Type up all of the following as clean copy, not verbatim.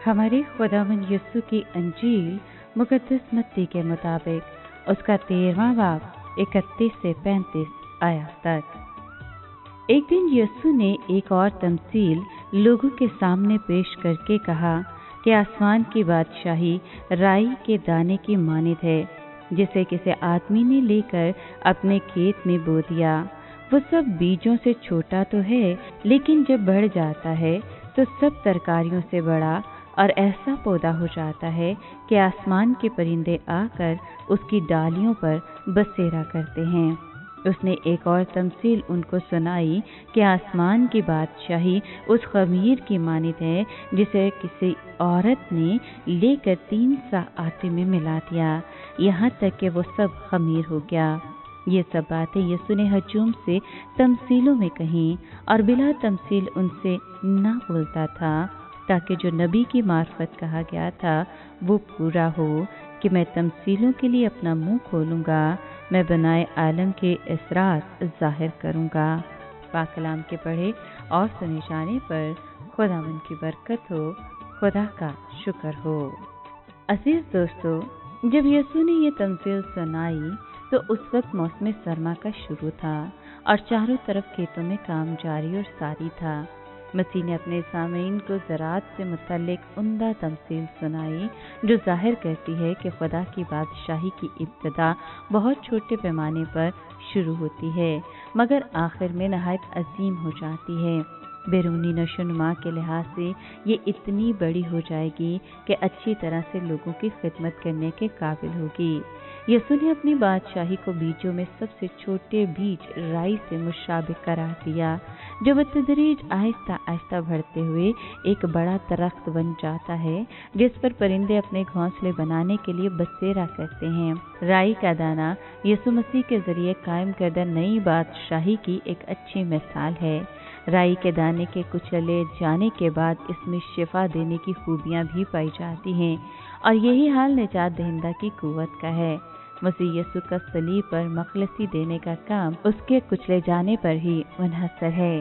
हमारे खुदावंद यीशु की अंजील मुकद्दस मत्ती के मुताबिक उसका 13वां बाब 31 से 35 आयत तक। एक दिन यीशु ने एक और तमसील लोगों के सामने पेश करके कहा कि आसमान की बादशाही राई के दाने की मानित है, जिसे किसी आदमी ने लेकर अपने खेत में बो दिया। वो सब बीजों से छोटा तो है, लेकिन जब बढ़ जाता है तो सब तरकारियों से बड़ा और ऐसा पौधा हो जाता है कि आसमान के परिंदे आकर उसकी डालियों पर बसेरा करते हैं। उसने एक और तमसील उनको सुनाई कि आसमान की बादशाही उस खमीर की मानित है, जिसे किसी औरत ने लेकर 3 सा आटे में मिला दिया, यहाँ तक कि वो सब खमीर हो गया। ये सब बातें यीशु ने हजूम से तमसीलों में कहीं और बिला तमसील उनसे ना बोलता था, ताकि जो नबी की मार्फत कहा गया था वो पूरा हो कि मैं तमसीलों के लिए अपना मुंह खोलूंगा, मैं बनाए आलम के इसरार जाहिर करूंगा। पाक कलाम के पढ़े और सुने जाने पर खुदावंद की बरकत हो, खुदा का शुक्र हो। अजीज दोस्तों, जब यीशु ने ये तमसील सुनाई तो उस वक्त मौसम सरमा का शुरू था और चारों तरफ खेतों में काम जारी और सारी था। मसीह ने अपने सामीन को ज़राअत से मुतल्लिक उम्दा तमसील सुनाई, जो जाहिर करती है कि खुदा की बादशाही की इब्तिदा बहुत छोटे पैमाने पर शुरू होती है, मगर आखिर में नहायत अजीम हो जाती है। बैरूनी नशोनुमा के लिहाज से ये इतनी बड़ी हो जाएगी कि अच्छी तरह से लोगों की खिदमत करने के काबिल होगी। यीशु ने अपनी बादशाही को बीजों में सबसे छोटे बीज राई से मुशाबिह करार दिया, जो बतदरीज आहिस्ता आहिस्ता बढ़ते हुए एक बड़ा दरख्त बन जाता है, जिस पर परिंदे अपने घोंसले बनाने के लिए बसेरा करते हैं। राई का दाना यीशु मसीह के जरिए कायम करदा नई बादशाही की एक अच्छी मिसाल है। राई के दाने के कुचले जाने के बाद इसमें शिफा देने की खूबियां भी पाई जाती हैं, और यही हाल निजात दहिंदा की कुव्वत का है। मसीह यीशु का सलीब पर मखलसी देने का काम उसके कुचले जाने पर ही मुनहसर है।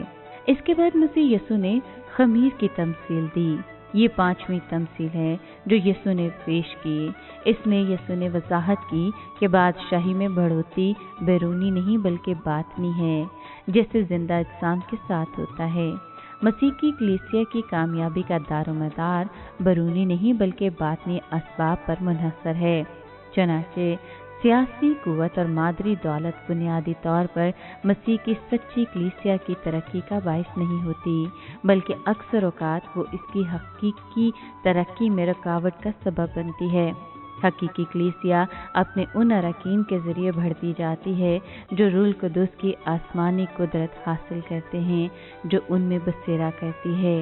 इसके बाद मसीह यीशु ने खमीर की तमसील दी। ये 5वीं तमसील है जो यीशु ने पेश की। इसमें यीशु ने वजाहत की कि बादशाही में बढ़ोतरी बैरूनी नहीं बल्कि बातनी है, जैसे जिंदा इज्साम के साथ होता है। मसीह की कलीसिया की कामयाबी का दारोमदार बैरूनी नहीं बल्कि बातनी असबाब पर मुनहसर है। चनाचे सियासी कुव्वत और मादरी दौलत बुनियादी तौर पर मसीह की सच्ची कलीसिया की तरक्की का बाइस नहीं होती, बल्कि अक्सर औकात वो इसकी हकीकी तरक्की में रुकावट का सबब बनती है। हकीकी कलीसिया अपने उन अरकान के जरिए बढ़ती जाती है जो रूल कुदस की आसमानी कुदरत हासिल करते हैं, जो उनमें बसेरा करती है।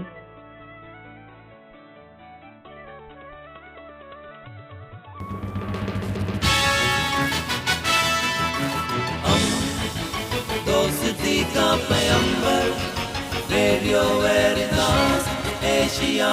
दोस्ती का पैगंबर रेडियो वेरितास एशिया।